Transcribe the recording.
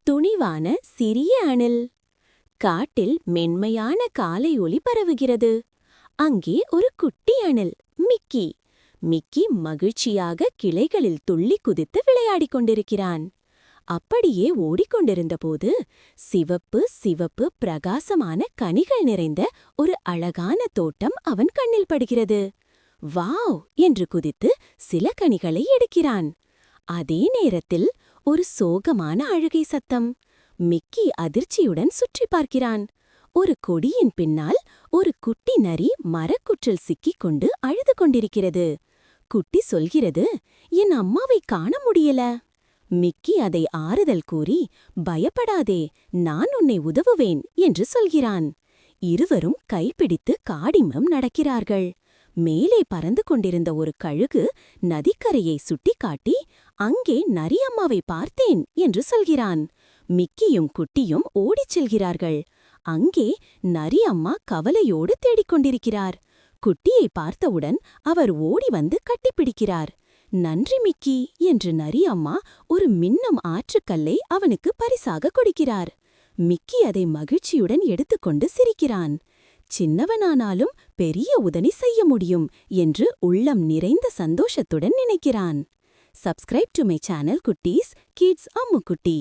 துணிவான சிறிய அணில். காட்டில் மென்மையான காலை ஒலி பரவுகிறது. அங்கே ஒரு குட்டி அணில், மிக்கி. மிக்கி மகிழ்ச்சியாக கிளைகளில் துள்ளி குதித்து விளையாடிக் கொண்டிருக்கிறான். அப்படியே ஓடிக்கொண்டிருந்தபோது சிவப்பு சிவப்பு பிரகாசமான கனிகள் நிறைந்த ஒரு அழகான தோட்டம் அவன் கண்ணில் படுகிறது. வாவ் என்று குதித்து சில கனிகளை எடுக்கிறான். அதே நேரத்தில் ஒரு சோகமான அழுகை சத்தம். மிக்கி அதிர்ச்சியுடன் சுற்றி பார்க்கிறான். ஒரு கொடியின் பின்னால் ஒரு குட்டி நரி மரக்குற்றில் சிக்கிக் கொண்டு அழுது கொண்டிருக்கிறது. குட்டி சொல்கிறது, என் அம்மாவை காண முடியல. மிக்கி அதை ஆறுதல் கூறி, பயப்படாதே, நான் உன்னை உதவுவேன் என்று சொல்கிறான். இருவரும் கைப்பிடித்து காடிமம் நடக்கிறார்கள். மேலே பறந்து கொண்டிருந்த ஒரு கழுகு நதிக்கரையை சுட்டிக்காட்டி, அங்கே நரி அம்மாவை பார்த்தேன் என்று சொல்கிறான். மிக்கியும் குட்டியும் ஓடிச் செல்கிறார்கள். அங்கே நரி அம்மா கவலையோடு தேடிக்கொண்டிருக்கிறார். குட்டியை பார்த்தவுடன் அவர் ஓடி வந்து கட்டிப்பிடிக்கிறார். நன்றி மிக்கி என்று நரி அம்மா ஒரு மின்னும் ஆற்றுக்கல்லை அவனுக்கு பரிசாக கொடுக்கிறார். மிக்கி அதை மகிழ்ச்சியுடன் எடுத்துக்கொண்டு சிரிக்கிறான். சின்னவனானாலும் பெரிய உதவி செய்ய முடியும் என்று உள்ளம் நிறைந்த சந்தோஷத்துடன் நினைக்கிறான். சப்ஸ்கிரைப் டு மை சேனல் குட்டீஸ், கிட்ஸ் அம்முக்குட்டி.